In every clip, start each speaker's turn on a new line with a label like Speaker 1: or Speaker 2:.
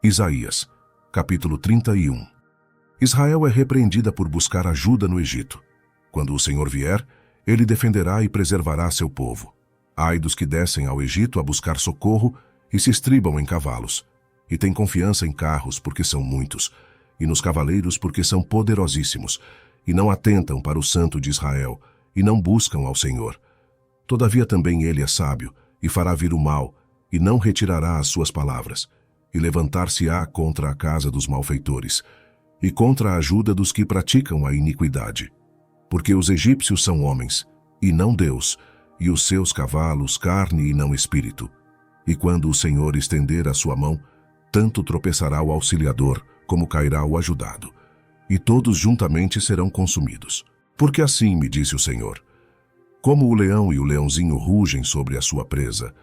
Speaker 1: Isaías, capítulo 31. Israel é repreendida por buscar ajuda no Egito. Quando o Senhor vier, ele defenderá e preservará seu povo. Ai dos que descem ao Egito a buscar socorro e se estribam em cavalos, e têm confiança em carros porque são muitos, e nos cavaleiros porque são poderosíssimos, e não atentam para o Santo de Israel, e não buscam ao Senhor. Todavia também ele é sábio, e fará vir o mal, e não retirará as suas palavras, e levantar-se-á contra a casa dos malfeitores, e contra a ajuda dos que praticam a iniquidade. Porque os egípcios são homens, e não Deus, e os seus cavalos carne e não espírito. E quando o Senhor estender a sua mão, tanto tropeçará o auxiliador, como cairá o ajudado, e todos juntamente serão consumidos. Porque assim me disse o Senhor: como o leão e o leãozinho rugem sobre a sua presa,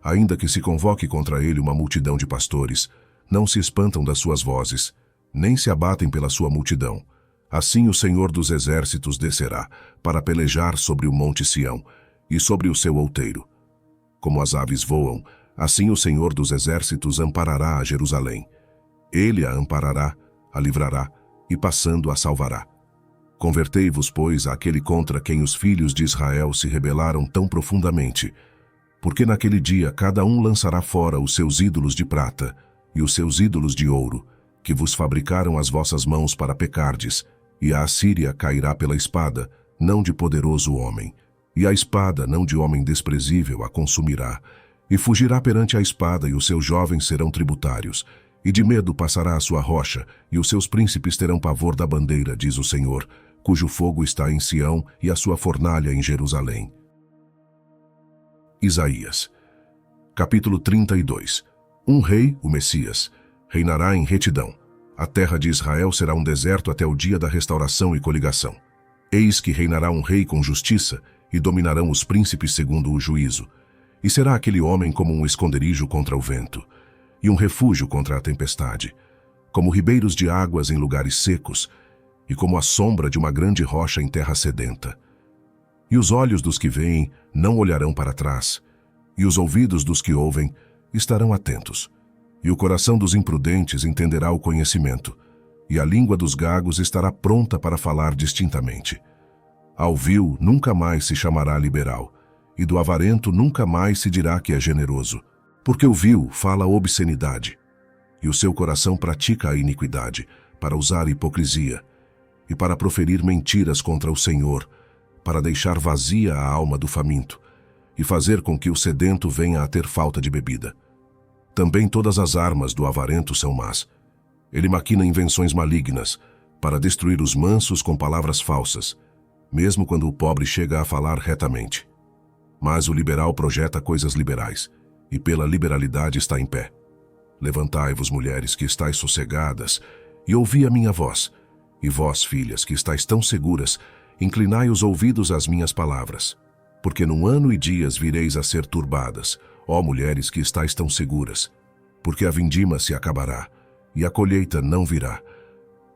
Speaker 1: ainda que se convoque contra ele uma multidão de pastores, não se espantam das suas vozes, nem se abatem pela sua multidão. Assim o Senhor dos exércitos descerá, para pelejar sobre o monte Sião, e sobre o seu outeiro. Como as aves voam, assim o Senhor dos exércitos amparará a Jerusalém. Ele a amparará, a livrará, e passando a salvará. Convertei-vos, pois, àquele contra quem os filhos de Israel se rebelaram tão profundamente, porque naquele dia cada um lançará fora os seus ídolos de prata e os seus ídolos de ouro, que vos fabricaram as vossas mãos para pecardes, e a Assíria cairá pela espada, não de poderoso homem, e a espada não de homem desprezível a consumirá, e fugirá perante a espada, e os seus jovens serão tributários, e de medo passará a sua rocha, e os seus príncipes terão pavor da bandeira, diz o Senhor, cujo fogo está em Sião e a sua fornalha em Jerusalém. Isaías, capítulo 32. Um rei, o Messias, reinará em retidão. A terra de Israel será um deserto até o dia da restauração e coligação. Eis que reinará um rei com justiça, e dominarão os príncipes segundo o juízo. E será aquele homem como um esconderijo contra o vento, e um refúgio contra a tempestade, como ribeiros de águas em lugares secos, e como a sombra de uma grande rocha em terra sedenta. E os olhos dos que veem não olharão para trás, e os ouvidos dos que ouvem estarão atentos. E o coração dos imprudentes entenderá o conhecimento, e a língua dos gagos estará pronta para falar distintamente. Ao vil nunca mais se chamará liberal, e do avarento nunca mais se dirá que é generoso, porque o vil fala obscenidade, e o seu coração pratica a iniquidade, para usar hipocrisia, e para proferir mentiras contra o Senhor, para deixar vazia a alma do faminto, e fazer com que o sedento venha a ter falta de bebida. Também todas as armas do avarento são más. Ele maquina invenções malignas, para destruir os mansos com palavras falsas, mesmo quando o pobre chega a falar retamente. Mas o liberal projeta coisas liberais, e pela liberalidade está em pé. Levantai-vos, mulheres, que estáis sossegadas, e ouvi a minha voz. E vós, filhas, que estáis tão seguras, inclinai os ouvidos às minhas palavras. Porque num ano e dias vireis a ser turbadas, ó mulheres que estáis tão seguras. Porque a vindima se acabará, e a colheita não virá.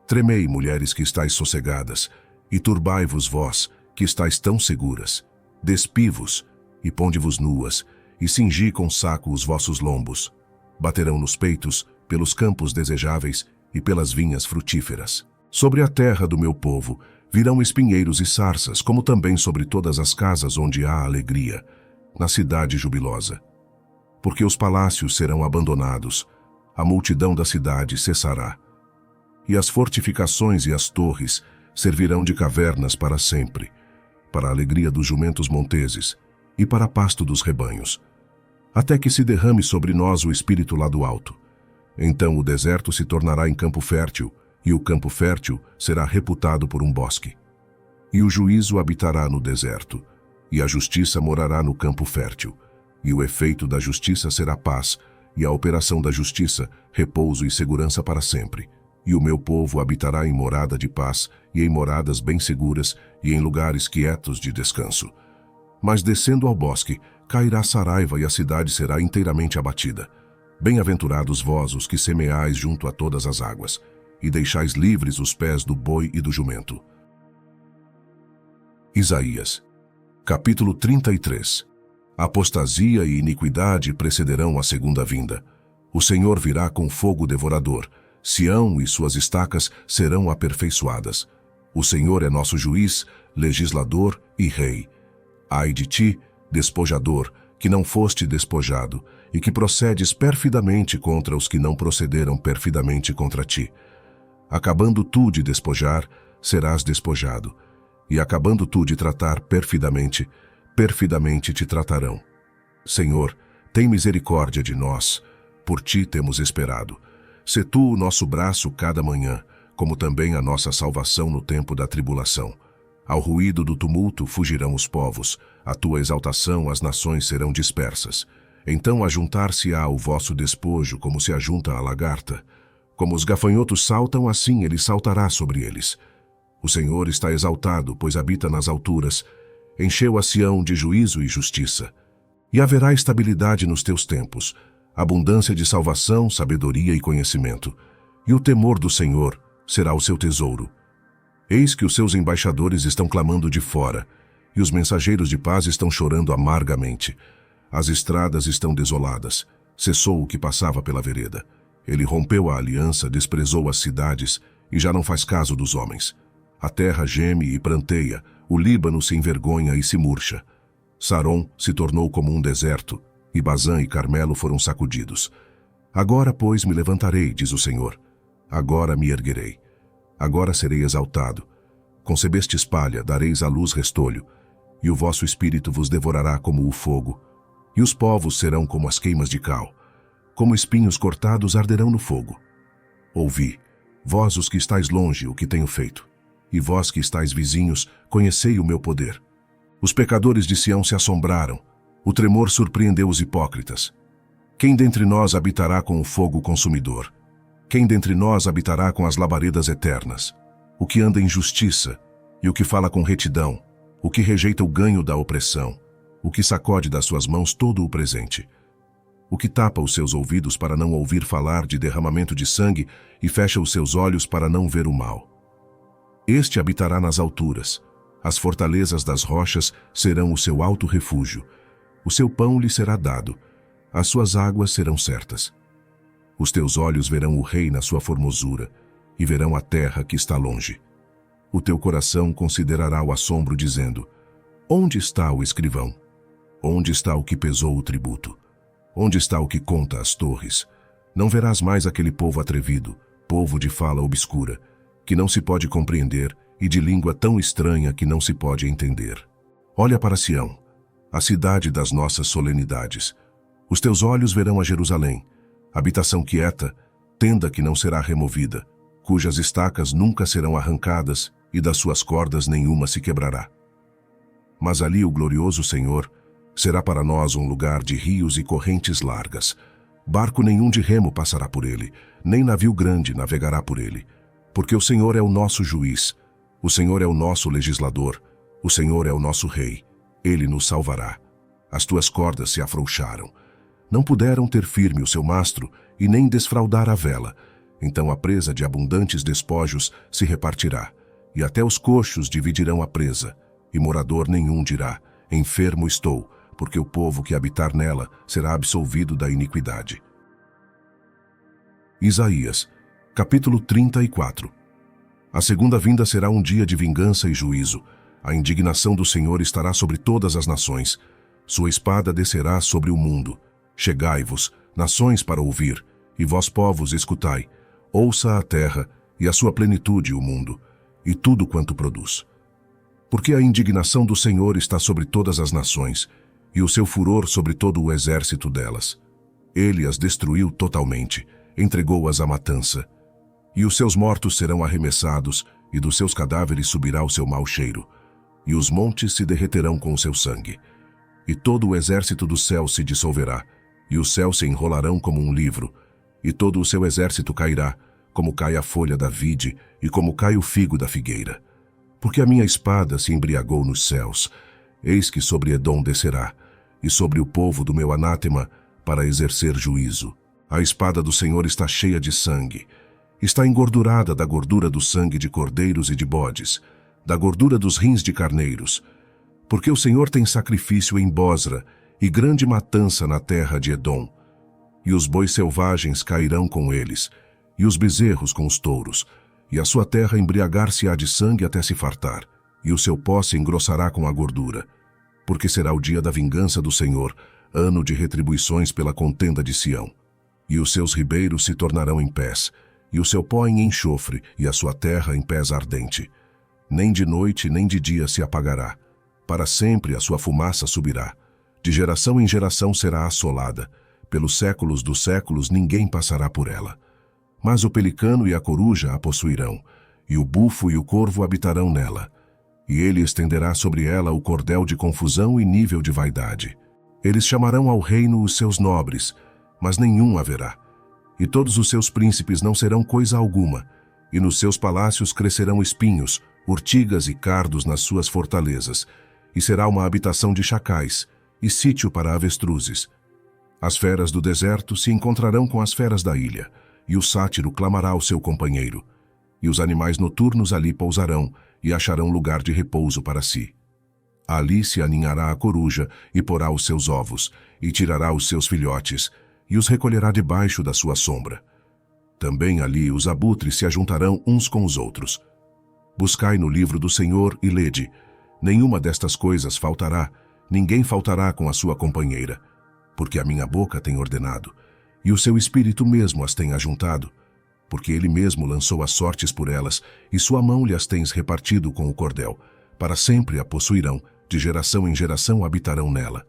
Speaker 1: Tremei, mulheres que estáis sossegadas, e turbai-vos vós, que estáis tão seguras. Despi-vos, e ponde-vos nuas, e cingi com saco os vossos lombos. Baterão nos peitos, pelos campos desejáveis e pelas vinhas frutíferas. Sobre a terra do meu povo virão espinheiros e sarças, como também sobre todas as casas onde há alegria, na cidade jubilosa. Porque os palácios serão abandonados, a multidão da cidade cessará. E as fortificações e as torres servirão de cavernas para sempre, para a alegria dos jumentos monteses e para pasto dos rebanhos, até que se derrame sobre nós o espírito lá do alto. Então o deserto se tornará em campo fértil, e o campo fértil será reputado por um bosque. E o juízo habitará no deserto, e a justiça morará no campo fértil, e o efeito da justiça será paz, e a operação da justiça, repouso e segurança para sempre. E o meu povo habitará em morada de paz, e em moradas bem seguras, e em lugares quietos de descanso. Mas descendo ao bosque, cairá saraiva, e a cidade será inteiramente abatida. Bem-aventurados vós os que semeais junto a todas as águas, e deixais livres os pés do boi e do jumento. Isaías, capítulo 33. Apostasia e iniquidade precederão a segunda vinda. O Senhor virá com fogo devorador. Sião e suas estacas serão aperfeiçoadas. O Senhor é nosso juiz, legislador e rei. Ai de ti, despojador, que não foste despojado, e que procedes perfidamente contra os que não procederam perfidamente contra ti. Acabando tu de despojar, serás despojado, e acabando tu de tratar perfidamente, perfidamente te tratarão. Senhor, tem misericórdia de nós, por ti temos esperado. Sê tu o nosso braço cada manhã, como também a nossa salvação no tempo da tribulação. Ao ruído do tumulto fugirão os povos, à tua exaltação as nações serão dispersas. Então ajuntar-se-á o vosso despojo como se ajunta a lagarta. Como os gafanhotos saltam, assim ele saltará sobre eles. O Senhor está exaltado, pois habita nas alturas. Encheu a Sião de juízo e justiça. E haverá estabilidade nos teus tempos, abundância de salvação, sabedoria e conhecimento. E o temor do Senhor será o seu tesouro. Eis que os seus embaixadores estão clamando de fora, e os mensageiros de paz estão chorando amargamente. As estradas estão desoladas. Cessou o que passava pela vereda. Ele rompeu a aliança, desprezou as cidades, e já não faz caso dos homens. A terra geme e pranteia, o Líbano se envergonha e se murcha. Saron se tornou como um deserto, e Bazã e Carmelo foram sacudidos. Agora, pois, me levantarei, diz o Senhor. Agora me erguerei. Agora serei exaltado. Concebestes palha, dareis à luz restolho, e o vosso espírito vos devorará como o fogo. E os povos serão como as queimas de cal. Como espinhos cortados arderão no fogo. Ouvi, vós os que estáis longe, o que tenho feito. E vós que estáis vizinhos, conhecei o meu poder. Os pecadores de Sião se assombraram. O tremor surpreendeu os hipócritas. Quem dentre nós habitará com o fogo consumidor? Quem dentre nós habitará com as labaredas eternas? O que anda em justiça, e o que fala com retidão, o que rejeita o ganho da opressão, o que sacode das suas mãos todo o presente, o que tapa os seus ouvidos para não ouvir falar de derramamento de sangue e fecha os seus olhos para não ver o mal. Este habitará nas alturas, as fortalezas das rochas serão o seu alto refúgio, o seu pão lhe será dado, as suas águas serão certas. Os teus olhos verão o rei na sua formosura, e verão a terra que está longe. O teu coração considerará o assombro, dizendo: onde está o escrivão? Onde está o que pesou o tributo? Onde está o que conta as torres? Não verás mais aquele povo atrevido, povo de fala obscura, que não se pode compreender e de língua tão estranha que não se pode entender. Olha para Sião, a cidade das nossas solenidades. Os teus olhos verão a Jerusalém, habitação quieta, tenda que não será removida, cujas estacas nunca serão arrancadas e das suas cordas nenhuma se quebrará. Mas ali o glorioso Senhor será para nós um lugar de rios e correntes largas. Barco nenhum de remo passará por ele, nem navio grande navegará por ele. Porque o Senhor é o nosso juiz, o Senhor é o nosso legislador, o Senhor é o nosso rei, ele nos salvará. As tuas cordas se afrouxaram. Não puderam ter firme o seu mastro e nem desfraldar a vela. Então a presa de abundantes despojos se repartirá, e até os coxos dividirão a presa, e morador nenhum dirá: enfermo estou, porque o povo que habitar nela será absolvido da iniquidade. Isaías, capítulo 34. A segunda vinda será um dia de vingança e juízo. A indignação do Senhor estará sobre todas as nações. Sua espada descerá sobre o mundo. Chegai-vos, nações, para ouvir, e vós, povos, escutai. Ouça a terra, e a sua plenitude o mundo, e tudo quanto produz. Porque a indignação do Senhor está sobre todas as nações, e o seu furor sobre todo o exército delas. Ele as destruiu totalmente, entregou-as à matança. E os seus mortos serão arremessados, e dos seus cadáveres subirá o seu mau cheiro. E os montes se derreterão com o seu sangue. E todo o exército do céu se dissolverá, e os céus se enrolarão como um livro, e todo o seu exército cairá, como cai a folha da vide, e como cai o figo da figueira. Porque a minha espada se embriagou nos céus, eis que sobre Edom descerá, e sobre o povo do meu anátema, para exercer juízo. A espada do Senhor está cheia de sangue, está engordurada da gordura do sangue de cordeiros e de bodes, da gordura dos rins de carneiros. Porque o Senhor tem sacrifício em Bosra, e grande matança na terra de Edom. E os bois selvagens cairão com eles, e os bezerros com os touros, e a sua terra embriagar-se-á de sangue até se fartar, e o seu pó se engrossará com a gordura. Porque será o dia da vingança do Senhor, ano de retribuições pela contenda de Sião. E os seus ribeiros se tornarão em pés, e o seu pó em enxofre, e a sua terra em pés ardente. Nem de noite nem de dia se apagará. Para sempre a sua fumaça subirá. De geração em geração será assolada. Pelos séculos dos séculos ninguém passará por ela. Mas o pelicano e a coruja a possuirão, e o bufo e o corvo habitarão nela. E ele estenderá sobre ela o cordel de confusão e nível de vaidade. Eles chamarão ao reino os seus nobres, mas nenhum haverá. E todos os seus príncipes não serão coisa alguma, e nos seus palácios crescerão espinhos, urtigas e cardos nas suas fortalezas, e será uma habitação de chacais, e sítio para avestruzes. As feras do deserto se encontrarão com as feras da ilha, e o sátiro clamará ao seu companheiro. E os animais noturnos ali pousarão, e acharão lugar de repouso para si. Ali se aninhará a coruja, e porá os seus ovos, e tirará os seus filhotes, e os recolherá debaixo da sua sombra. Também ali os abutres se ajuntarão uns com os outros. Buscai no livro do Senhor e lede. Nenhuma destas coisas faltará, ninguém faltará com a sua companheira, porque a minha boca tem ordenado, e o seu espírito mesmo as tem ajuntado, porque ele mesmo lançou as sortes por elas, e sua mão lhes tens repartido com o cordel. Para sempre a possuirão, de geração em geração habitarão nela.